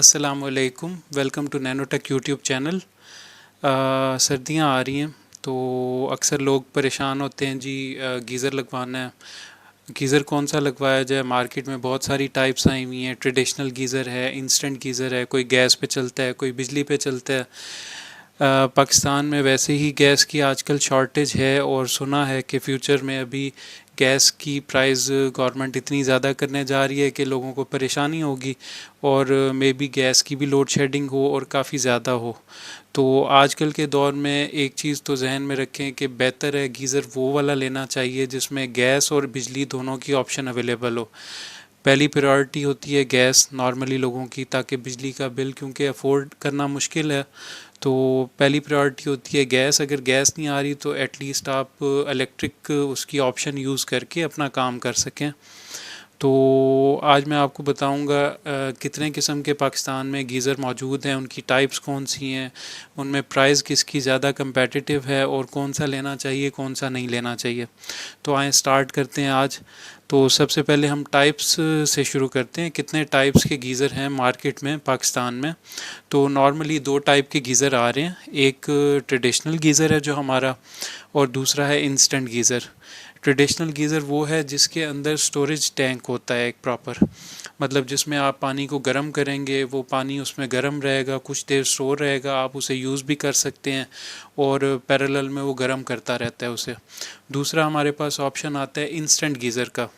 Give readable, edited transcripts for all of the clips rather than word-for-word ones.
अस्सलामुअलैकुम, welcome to Nanotech YouTube channel. सर्दियाँ आ रही हैं तो अक्सर लोग परेशान होते हैं जी, गीज़र लगवाना है। गीज़र कौन सा लगवाया जाए? मार्केट में बहुत सारी टाइप्स आई हुई हैं। ट्रेडिशनल गीज़र है, इंस्टेंट गीज़र है, कोई गैस पे चलता है, कोई बिजली पे चलता है। पाकिस्तान में वैसे ही गैस की आजकल शॉर्टेज है और सुना है कि फ्यूचर में अभी गैस की प्राइस गवर्नमेंट इतनी ज़्यादा करने जा रही है कि लोगों को परेशानी होगी और मे बी गैस की भी लोड शेडिंग हो और काफ़ी ज़्यादा हो। तो आजकल के दौर में एक चीज़ तो जहन में रखें कि बेहतर है गीज़र वो वाला लेना चाहिए जिसमें गैस और बिजली दोनों की ऑप्शन अवेलेबल हो। पहली प्रायोरिटी होती है गैस नॉर्मली लोगों की, ताकि बिजली का बिल क्योंकि अफोर्ड करना मुश्किल है, तो पहली प्रायोरिटी होती है गैस। अगर गैस नहीं आ रही तो एटलीस्ट आप इलेक्ट्रिक उसकी ऑप्शन यूज़ करके अपना काम कर सकें। तो आज मैं आपको बताऊंगा कितने किस्म के पाकिस्तान में गीज़र मौजूद हैं, उनकी टाइप्स कौन सी हैं, उनमें प्राइस किसकी ज़्यादा कंपेटिटिव है और कौन सा लेना चाहिए कौन सा नहीं लेना चाहिए। तो आए स्टार्ट करते हैं आज। तो सबसे पहले हम टाइप्स से शुरू करते हैं, कितने टाइप्स के गीज़र हैं मार्केट में पाकिस्तान में। तो नॉर्मली दो टाइप के गीज़र आ रहे हैं, एक ट्रेडिशनल गीज़र है जो हमारा, और दूसरा है इंस्टेंट गीज़र। ट्रेडिशनल गीज़र वो है जिसके अंदर स्टोरेज टैंक होता है एक प्रॉपर, मतलब जिसमें आप पानी को गर्म करेंगे, वो पानी उसमें गर्म रहेगा, कुछ देर स्टोर रहेगा, आप उसे यूज़ भी कर सकते हैं और पैरेलल में वो गर्म करता रहता है उसे। दूसरा हमारे पास ऑप्शन आता है इंस्टेंट गीज़र का।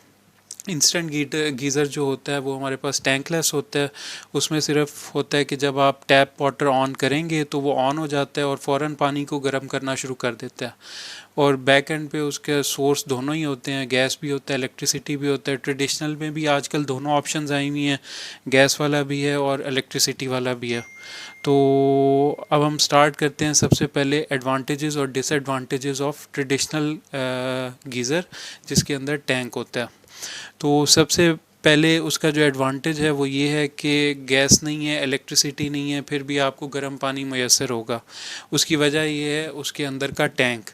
इंस्टेंट गीज़र जो होता है वो हमारे पास टैंकलेस होता है। उसमें सिर्फ होता है कि जब आप टैप वाटर ऑन करेंगे तो वो ऑन हो जाता है और फ़ौरन पानी को गर्म करना शुरू कर देता है। और बैक एंड पे उसके सोर्स दोनों ही होते हैं, गैस भी होता है, इलेक्ट्रिसिटी भी होता है। ट्रेडिशनल में भी आजकल दोनों ऑप्शंस आई हुई हैं, गैस वाला भी है और इलेक्ट्रिसिटी वाला भी है। तो अब हम स्टार्ट करते हैं सबसे पहले एडवांटेजेस और डिसएडवांटेजेस ऑफ ट्रेडिशनल गीज़र जिसके अंदर टैंक होता है। तो सबसे पहले उसका जो एडवांटेज है वो ये है कि गैस नहीं है, इलेक्ट्रिसिटी नहीं है, फिर भी आपको गर्म पानी मैसर होगा। उसकी वजह ये है उसके अंदर का टैंक।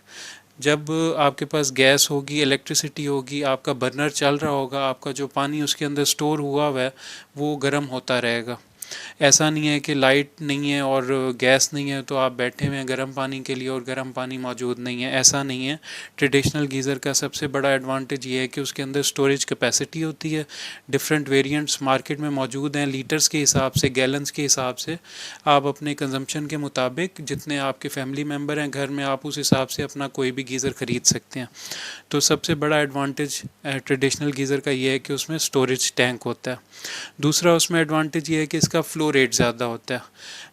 जब आपके पास गैस होगी, इलेक्ट्रिसिटी होगी, आपका बर्नर चल रहा होगा, आपका जो पानी उसके अंदर स्टोर हुआ हुआ है वो गर्म होता रहेगा। ऐसा नहीं है कि लाइट नहीं है और गैस नहीं है तो आप बैठे हुए हैं गर्म पानी के लिए और गर्म पानी मौजूद नहीं है, ऐसा नहीं है। ट्रेडिशनल गीज़र का सबसे बड़ा एडवांटेज ये है कि उसके अंदर स्टोरेज कैपेसिटी होती है। डिफरेंट वेरिएंट्स मार्केट में मौजूद हैं, लीटर्स के हिसाब से, गैलन्स के हिसाब से। आप अपने कंजम्पशन के मुताबिक जितने आपके फैमिली मेम्बर हैं घर में, आप उस हिसाब से अपना कोई भी गीज़र ख़रीद सकते हैं। तो सबसे बड़ा एडवांटेज ट्रेडिशनल गीज़र का ये है कि उसमें स्टोरेज टैंक होता है। दूसरा उसमें एडवांटेज ये है कि इसका फ़्लो रेट ज़्यादा होता है।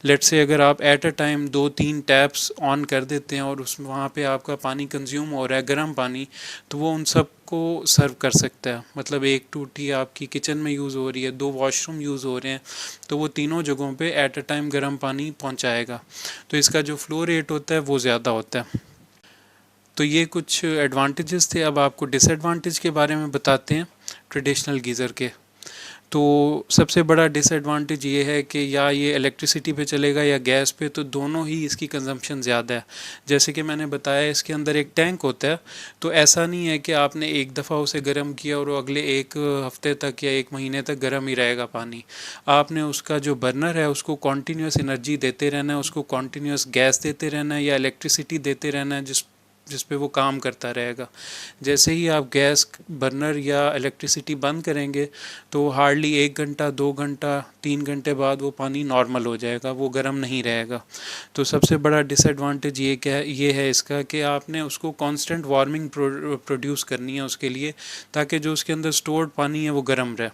लेट्स से अगर आप at a time 2-3 taps on कर देते हैं और उसमें वहाँ पे आपका पानी कंज्यूम हो रहा है गर्म पानी, तो वो उन सब को सर्व कर सकता है। मतलब एक टूटी आपकी किचन में यूज़ हो रही है, 2 वॉशरूम यूज़ हो रहे हैं, तो वो तीनों जगहों पे एट अ टाइम गर्म पानी पहुँचाएगा। तो इसका जो फ़्लो रेट होता है वो ज़्यादा होता है। तो ये कुछ एडवांटेजेस थे। अब आपको डिसएडवांटेज के बारे में बताते हैं ट्रेडिशनल गीज़र के। तो सबसे बड़ा डिसएडवांटेज ये है कि या ये इलेक्ट्रिसिटी पे चलेगा या गैस पे, तो दोनों ही इसकी कंजम्पशन ज़्यादा है। जैसे कि मैंने बताया इसके अंदर एक टैंक होता है, तो ऐसा नहीं है कि आपने एक दफ़ा उसे गर्म किया और वो अगले एक हफ़्ते तक या एक महीने तक गर्म ही रहेगा पानी। आपने उसका जो बर्नर है उसको कॉन्टीन्यूस एनर्जी देते रहना है, उसको कॉन्टीन्यूस गैस देते रहना है या इलेक्ट्रिसिटी देते रहना है जिस पे वो काम करता रहेगा। जैसे ही आप गैस बर्नर या इलेक्ट्रिसिटी बंद करेंगे तो हार्डली 1 घंटा 2 घंटा 3 घंटे बाद वो पानी नॉर्मल हो जाएगा, वो गर्म नहीं रहेगा। तो सबसे बड़ा डिसएडवांटेज ये है इसका कि आपने उसको कांस्टेंट वार्मिंग प्रोड्यूस करनी है उसके लिए, ताकि जो उसके अंदर स्टोर्ड पानी है वो गर्म रहे।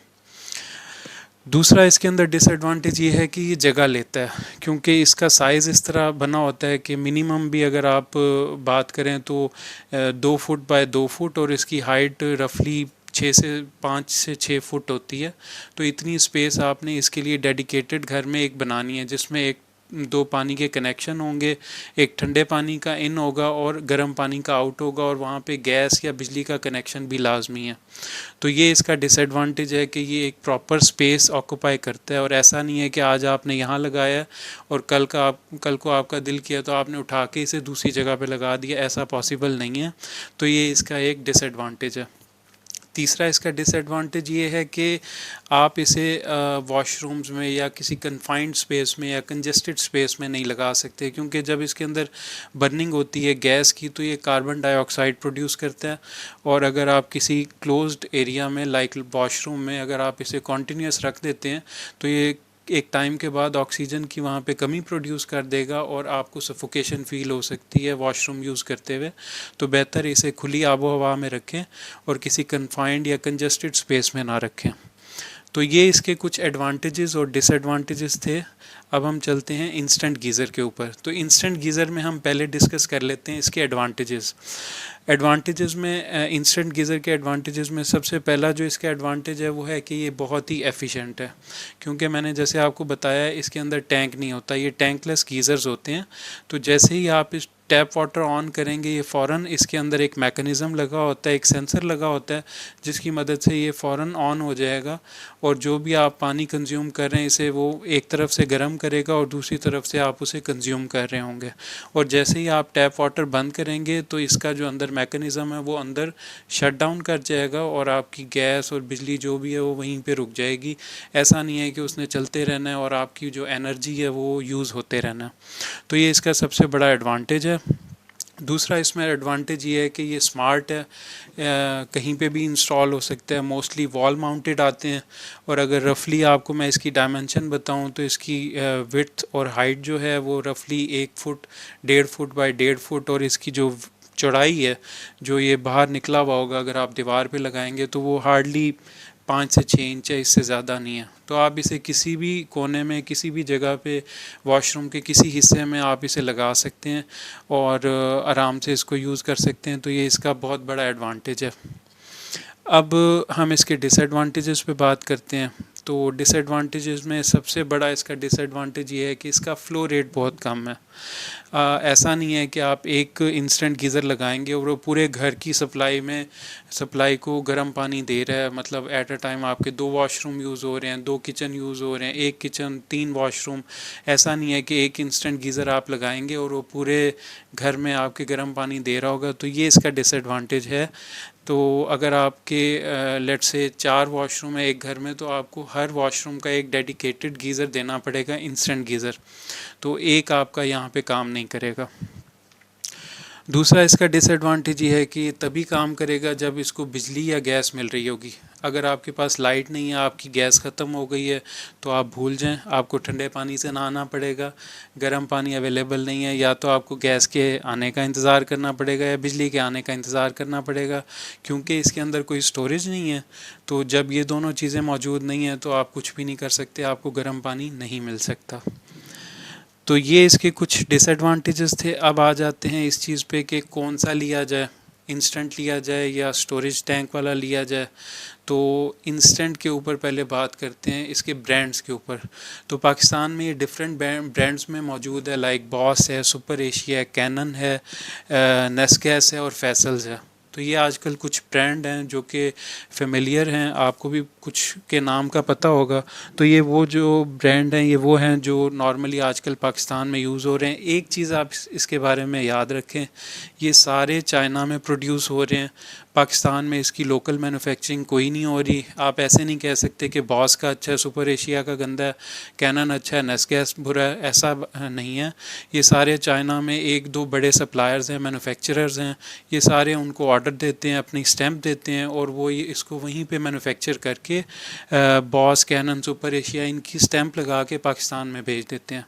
दूसरा इसके अंदर डिसएडवांटेज ये है कि ये जगह लेता है, क्योंकि इसका साइज़ इस तरह बना होता है कि मिनिमम भी अगर आप बात करें तो 2 फुट बाय 2 फुट और इसकी हाइट रफली 5 से 6 फुट होती है। तो इतनी स्पेस आपने इसके लिए डेडिकेटेड घर में एक बनानी है, जिसमें एक 2 पानी के कनेक्शन होंगे, एक ठंडे पानी का इन होगा और गर्म पानी का आउट होगा, और वहाँ पे गैस या बिजली का कनेक्शन भी लाजमी है। तो ये इसका डिसएडवांटेज है कि ये एक प्रॉपर स्पेस ऑक्यूपाई करता है, और ऐसा नहीं है कि आज आपने यहाँ लगाया है और कल को आपका दिल किया तो आपने उठा के इसे दूसरी जगह पे लगा दिया, ऐसा पॉसिबल नहीं है। तो ये इसका एक डिसएडवांटेज है। तीसरा इसका डिसएडवांटेज ये है कि आप इसे वॉशरूम्स में या किसी कन्फाइंड स्पेस में या कंजेस्टेड स्पेस में नहीं लगा सकते, क्योंकि जब इसके अंदर बर्निंग होती है गैस की तो ये कार्बन डाइऑक्साइड प्रोड्यूस करता है। और अगर आप किसी क्लोज्ड एरिया में लाइक वॉशरूम में अगर आप इसे कॉन्टीन्यूस रख देते हैं तो ये एक टाइम के बाद ऑक्सीजन की वहाँ पे कमी प्रोड्यूस कर देगा और आपको सफोकेशन फील हो सकती है वॉशरूम यूज़ करते हुए। तो बेहतर इसे खुली आबो हवा में रखें और किसी कन्फाइंड या कंजस्टेड स्पेस में ना रखें। तो ये इसके कुछ एडवांटेजेस और डिसएडवांटेजेस थे। अब हम चलते हैं इंस्टेंट गीज़र के ऊपर। तो इंस्टेंट गीज़र में हम पहले डिस्कस कर लेते हैं इसके एडवांटेजेस में इंस्टेंट गीज़र के एडवांटेजेस में सबसे पहला जो इसका एडवांटेज है वो है कि ये बहुत ही एफिशिएंट है, क्योंकि मैंने जैसे आपको बताया इसके अंदर टैंक नहीं होता, ये टैंकलेस गीज़र्स होते हैं। तो जैसे ही आप इस टैप वाटर ऑन करेंगे ये फ़ौरन इसके अंदर एक मैकेनिज़्म लगा होता है, एक सेंसर लगा होता है जिसकी मदद से ये फ़ौरन ऑन हो जाएगा और जो भी आप पानी कंज्यूम कर रहे हैं इसे वो एक तरफ से गर्म करेगा और दूसरी तरफ से आप उसे कंज्यूम कर रहे होंगे। और जैसे ही आप टैप वाटर बंद करेंगे तो इसका जो अंदर मैकेनिज़्म है वो अंदर शट डाउन कर जाएगा और आपकी गैस और बिजली जो भी है वो वहीं पे रुक जाएगी। ऐसा नहीं है कि उसने चलते रहना है और आपकी जो एनर्जी है वो यूज़ होते रहना। तो ये इसका सबसे बड़ा एडवांटेज है। दूसरा इसमें एडवांटेज ये है कि ये स्मार्ट है, कहीं पे भी इंस्टॉल हो सकता है, मोस्टली वॉल माउंटेड आते हैं। और अगर रफली आपको मैं इसकी डायमेंशन बताऊं तो इसकी विड्थ और हाइट जो है वो रफली 1 फुट 1.5 फुट बाय 1.5 फुट, और इसकी जो चौड़ाई है जो ये बाहर निकला हुआ होगा अगर आप दीवार पे लगाएंगे तो वो हार्डली 5 से 6 इंच है, इससे ज़्यादा नहीं है। तो आप इसे किसी भी कोने में किसी भी जगह पे वॉशरूम के किसी हिस्से में आप इसे लगा सकते हैं और आराम से इसको यूज़ कर सकते हैं। तो ये इसका बहुत बड़ा एडवांटेज है। अब हम इसके डिसएडवांटेजेस पे बात करते हैं। तो डिसएडवांटेजेस में सबसे बड़ा इसका डिसएडवांटेज ये है कि इसका फ़्लो रेट बहुत कम है। ऐसा नहीं है कि आप एक इंस्टेंट गीज़र लगाएंगे और वो पूरे घर की सप्लाई को गर्म पानी दे रहा है। मतलब एट अ टाइम आपके 2 वॉशरूम यूज़ हो रहे हैं, 2 किचन यूज़ हो रहे हैं, 1 किचन 3 वॉशरूम। ऐसा नहीं है कि एक इंस्टेंट गीज़र आप लगाएंगे और वो पूरे घर में आपके गर्म पानी दे रहा होगा। तो ये इसका डिसएडवांटेज है। तो अगर आपके लेट से 4 वॉशरूम है एक घर में तो आपको हर वॉशरूम का एक डेडिकेटेड गीज़र देना पड़ेगा, इंस्टेंट गीज़र। तो एक आपका यहाँ पे काम नहीं करेगा। दूसरा इसका डिसएडवांटेज ये है कि तभी काम करेगा जब इसको बिजली या गैस मिल रही होगी। अगर आपके पास लाइट नहीं है, आपकी गैस ख़त्म हो गई है तो आप भूल जाएं, आपको ठंडे पानी से नहाना पड़ेगा। गर्म पानी अवेलेबल नहीं है, या तो आपको गैस के आने का इंतज़ार करना पड़ेगा या बिजली के आने का इंतज़ार करना पड़ेगा, क्योंकि इसके अंदर कोई स्टोरेज नहीं है। तो जब ये दोनों चीज़ें मौजूद नहीं हैं तो आप कुछ भी नहीं कर सकते, आपको गर्म पानी नहीं मिल सकता। तो ये इसके कुछ डिसएडवांटेजेस थे। अब आ जाते हैं इस चीज़ पे कि कौन सा लिया जाए, इंस्टेंट लिया जाए या स्टोरेज टैंक वाला लिया जाए। तो इंस्टेंट के ऊपर पहले बात करते हैं इसके ब्रांड्स के ऊपर। तो पाकिस्तान में ये डिफरेंट ब्रांड्स में मौजूद है, लाइक बॉस है, सुपर एशिया है, कैनन है, नेस्कैस है और फैसल्स है। तो ये आजकल कुछ ब्रांड हैं जो कि फेमिलियर हैं, आपको भी कुछ के नाम का पता होगा। तो ये वो जो ब्रांड हैं ये वो हैं जो नॉर्मली आजकल पाकिस्तान में यूज़ हो रहे हैं। एक चीज़ आप इसके बारे में याद रखें, ये सारे चाइना में प्रोड्यूस हो रहे हैं, पाकिस्तान में इसकी लोकल मैन्युफैक्चरिंग कोई नहीं हो रही। आप ऐसे नहीं कह सकते कि बॉस का अच्छा है, सुपर एशिया का गंदा है, कैनन अच्छा है, नेस्कैस बुरा है, ऐसा नहीं है। ये सारे चाइना में 1-2 बड़े सप्लायर्स हैं, मैन्युफैक्चरर्स हैं, ये सारे उनको ऑर्डर देते हैं, अपनी स्टैंप देते हैं और वो ये इसको वहीं पे मैन्युफैक्चर करके बॉस, कैनन, सुपर एशिया इनकी स्टैंप लगा के पाकिस्तान में भेज देते हैं।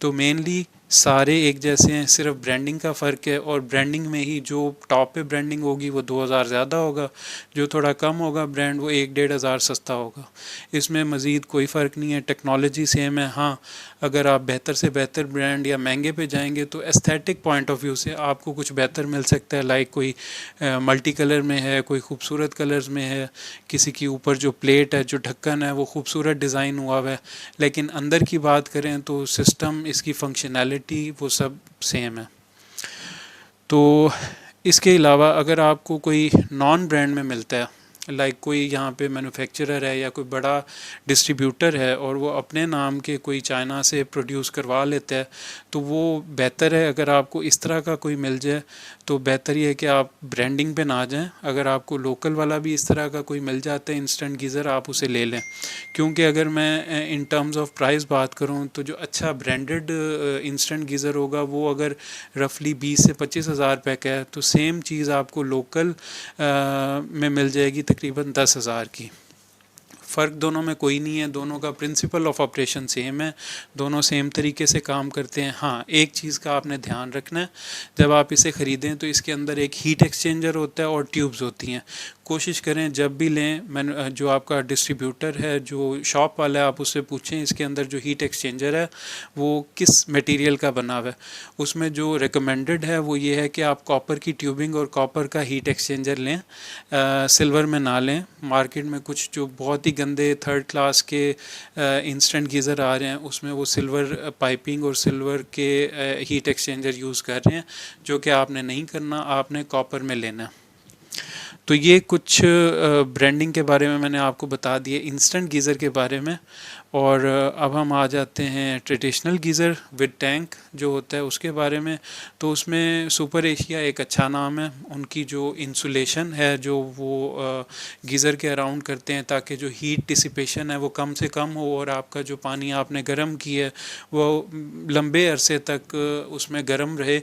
तो मेनली सारे एक जैसे हैं, सिर्फ ब्रांडिंग का फ़र्क है। और ब्रांडिंग में ही जो टॉप पे ब्रांडिंग होगी वो 2000 ज़्यादा होगा, जो थोड़ा कम होगा ब्रांड वो 1-1.5 हज़ार सस्ता होगा। इसमें मज़ीद कोई फ़र्क नहीं है, टेक्नोलॉजी सेम है। हाँ, अगर आप बेहतर से बेहतर ब्रांड या महंगे पे जाएंगे तो एस्थेटिक पॉइंट ऑफ व्यू से आपको कुछ बेहतर मिल सकता है, लाइक कोई मल्टी कलर में है, कोई खूबसूरत कलर्स में है, किसी की ऊपर जो प्लेट है, जो ढक्कन है वो खूबसूरत डिज़ाइन हुआ हुआ है। लेकिन अंदर की बात करें तो सिस्टम, इसकी फंक्शनैलिटी वो सब सेम है। तो इसके अलावा अगर आपको कोई नॉन ब्रांड में मिलता है, लाइक कोई यहाँ पे मैन्युफैक्चरर है या कोई बड़ा डिस्ट्रीब्यूटर है और वो अपने नाम के कोई चाइना से प्रोड्यूस करवा लेता है, तो वो बेहतर है अगर आपको इस तरह का कोई मिल जाए तो बेहतर ये है कि आप ब्रांडिंग पे ना जाएं। अगर आपको लोकल वाला भी इस तरह का कोई मिल जाता है इंस्टेंट गीज़र, आप उसे ले लें। क्योंकि अगर मैं इन टर्म्स ऑफ प्राइस बात करूं तो जो अच्छा ब्रांडेड इंस्टेंट गीज़र होगा वो अगर रफली 20 से 25 हज़ार रुपये का है, तो सेम चीज़ आपको लोकल में मिल जाएगी तकरीबन 10 हज़ार की। फ़र्क दोनों में कोई नहीं है, दोनों का प्रिंसिपल ऑफ ऑपरेशन सेम है, दोनों सेम तरीके से काम करते हैं। हाँ, एक चीज़ का आपने ध्यान रखना है, जब आप इसे ख़रीदें तो इसके अंदर एक हीट एक्सचेंजर होता है और ट्यूब्स होती हैं। कोशिश करें जब भी लें, मैं जो आपका डिस्ट्रीब्यूटर है, जो शॉप वाला है, आप उससे पूछें इसके अंदर जो हीट एक्सचेंजर है वो किस मटेरियल का बना हुआ है। उसमें जो रिकमेंडेड है वो ये है कि आप कॉपर की ट्यूबिंग और कॉपर का हीट एक्सचेंजर लें, सिल्वर में ना लें। मार्केट में कुछ जो बहुत ही गंदे थर्ड क्लास के इंस्टेंट गीज़र आ रहे हैं उसमें वो सिल्वर पाइपिंग और सिल्वर के हीट एक्सचेंजर यूज़ कर रहे हैं, जो कि आपने नहीं करना, आपने कॉपर में लेना। तो ये कुछ ब्रांडिंग के बारे में मैंने आपको बता दिए, इंस्टेंट गीज़र के बारे में। और अब हम आ जाते हैं ट्रेडिशनल गीज़र विद टैंक जो होता है उसके बारे में। तो उसमें सुपर एशिया एक अच्छा नाम है। उनकी जो इंसुलेशन है जो वो गीज़र के अराउंड करते हैं ताकि जो हीट डिसिपेशन है वो कम से कम हो और आपका जो पानी आपने गर्म किया है वो लंबे अरसे तक उसमें गर्म रहे।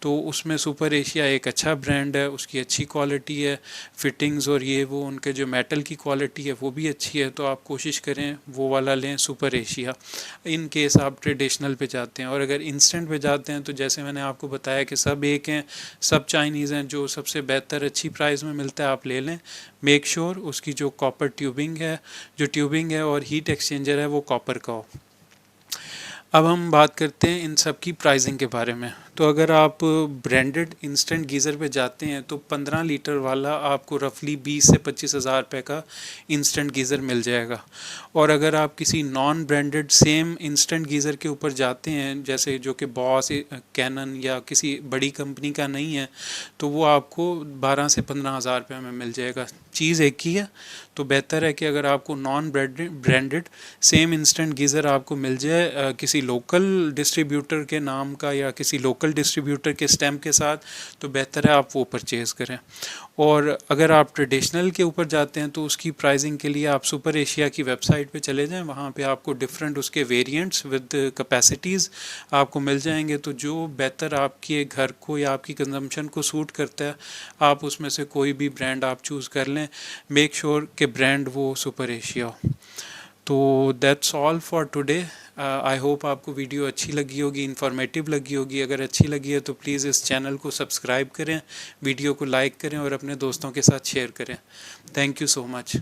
तो उसमें सुपर एशिया एक अच्छा ब्रांड है, उसकी अच्छी क्वालिटी है, फिटिंग्स और ये वो उनके जो मेटल की क्वालिटी है वो भी अच्छी है। तो आप कोशिश करें वो वाला लें, सुपर एशिया, इन केस आप ट्रेडिशनल पे जाते हैं। और अगर इंस्टेंट पे जाते हैं तो जैसे मैंने आपको बताया कि सब एक हैं, सब चाइनीज़ हैं, जो सबसे बेहतर अच्छी प्राइस में मिलता है आप ले लें। मेक श्योर उसकी जो कॉपर ट्यूबिंग है, जो ट्यूबिंग है और हीट एक्सचेंजर है वो कॉपर का हो। अब हम बात करते हैं इन सब की प्राइसिंग के बारे में। तो अगर आप ब्रांडेड इंस्टेंट गीज़र पे जाते हैं तो 15 लीटर वाला आपको रफली 20 से 25 हज़ार रुपये का इंस्टेंट गीज़र मिल जाएगा। और अगर आप किसी non branded same instant geyser के ऊपर जाते हैं, जैसे जो कि बॉस, कैनन या किसी बड़ी कंपनी का नहीं है, तो वो आपको 12 से 15 हज़ार रुपये में मिल जाएगा। चीज़ एक ही है। तो बेहतर है कि अगर आपको non branded same instant geyser आपको मिल जाए किसी लोकल डिस्ट्रीब्यूटर के नाम का या किसी लोकल डिस्ट्रीब्यूटर के स्टैम्प के साथ, तो बेहतर है आप वो परचेज़ करें। और अगर आप ट्रेडिशनल के ऊपर जाते हैं तो उसकी प्राइसिंग के लिए आप सुपर एशिया की वेबसाइट पे चले जाएं, वहाँ पे आपको डिफरेंट उसके वेरिएंट्स विद कैपेसिटीज़ आपको मिल जाएंगे। तो जो बेहतर आपके घर को या आपकी कंजम्पशन को सूट करता है, आप उसमें से कोई भी ब्रांड आप चूज़ कर लें। मेक श्योर कि ब्रांड वो सुपर एशिया हो। तो that's all for today. I hope आपको वीडियो अच्छी लगी होगी, इन्फॉर्मेटिव लगी होगी। अगर अच्छी लगी है तो प्लीज़ इस चैनल को सब्सक्राइब करें, वीडियो को लाइक करें और अपने दोस्तों के साथ शेयर करें। Thank you so much.